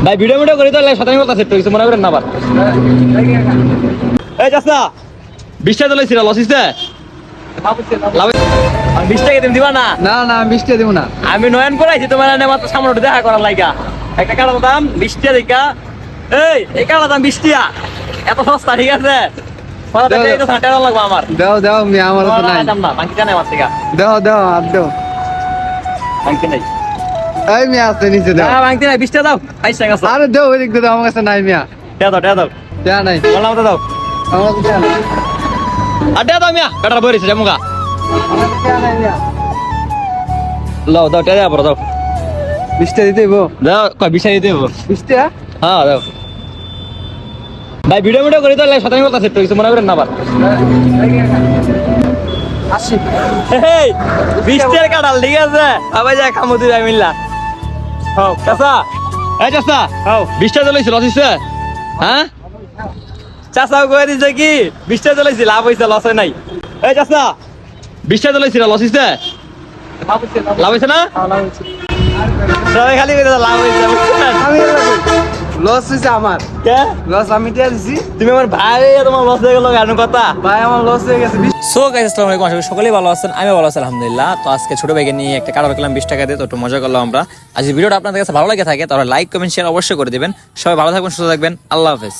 ভাই ভিডিও করে তো শতানি কথা সেট হইছে মনে করেন না আবার। এই চাচা 20 টাকা লইছিল লস হইছে? লাভ 20 টাকা তুমি দিবা না? না না 20 টাকা দেব না। আমি নয়ন করাইছি তোমার না মাত্র সামনে উঠে দেখা করার লাইগা। একটা কাটার দাম 20 টাকা দেখা। এই কাটার দাম 20 টাকা। এত সস্তা ঠিক আছে? পরে দেখে তো 60 টাকা লাগবে আমার। দাও দাও মি আমার তো নাই। দাম না বাকি জানে আমার থেকে। দাও দাও আপ দাও। বাকি নাই। এই মি আছে নিচে দাও। না বাকি নাই 20 টাকা দাও। 22 টাকা আছে। আরে দাও ওই দিক দাও আমার কাছে নাই মিয়া। টাকা দাও। দেয়া নাই। বললাম তো দাও। আমার কাছে দেয়া নাই। আড্ডা দাও মিয়া কাটার বইরেছে জামুগা। আমার কাছে দেয়া নাই মিয়া। লাও দাও টাকা দাও দাও। 20 টাকা দিতে হইব? দাও কয় 20 টাকা দিতে হবে। 20 টাকা? হ্যাঁ দাও। ভাই ভিডিও করে তো শতানি কথা সেট হইছে মনে করেন না আবার। 80 এই 20 টাকা কাটাল ঠিক আছে? আবার যা খামু তুই ভাই মিল্লা। হও চাচা। এই চাচা। হও 20 টাকা লইছিল লস হইছে? হ্যাঁ? চাচাও কই দিছে কি 20 টাকা লইছিল লাভ হইছে লস হয় নাই। এই চাচা 20 টাকা লইছিল লস হইছে? লাভ হইছে না? সবাই খালি কইতে লাভ হইছে বুঝছেন? আমি লস হইছে আমার। কে? লস আমি টিয়া দিছি। তুমি আমার ভাই তোমার লস হয়ে গেল কেন কথা? ভাই আমার লস হয়ে গেছে। সো গাইস আসসালামু আলাইকুম, আশা করি সকলেই ভালো আছেন। আমি ভালো আছি আলহামদুলিল্লাহ। তো আজকে ছোট ভাইকে নিয়ে একটা কাটার করলাম 20 টাকা দিয়ে, তো একটু মজা করলাম আমরা। আজ ভিডিওটা আপনাদের কাছে ভালো লাগে থাকে তাহলে লাইক কমেন্ট শেয়ার অবশ্যই করে দিবেন। সবাই ভালো থাকবেন, সুস্থ থাকবেন, আল্লাহ হাফেজ।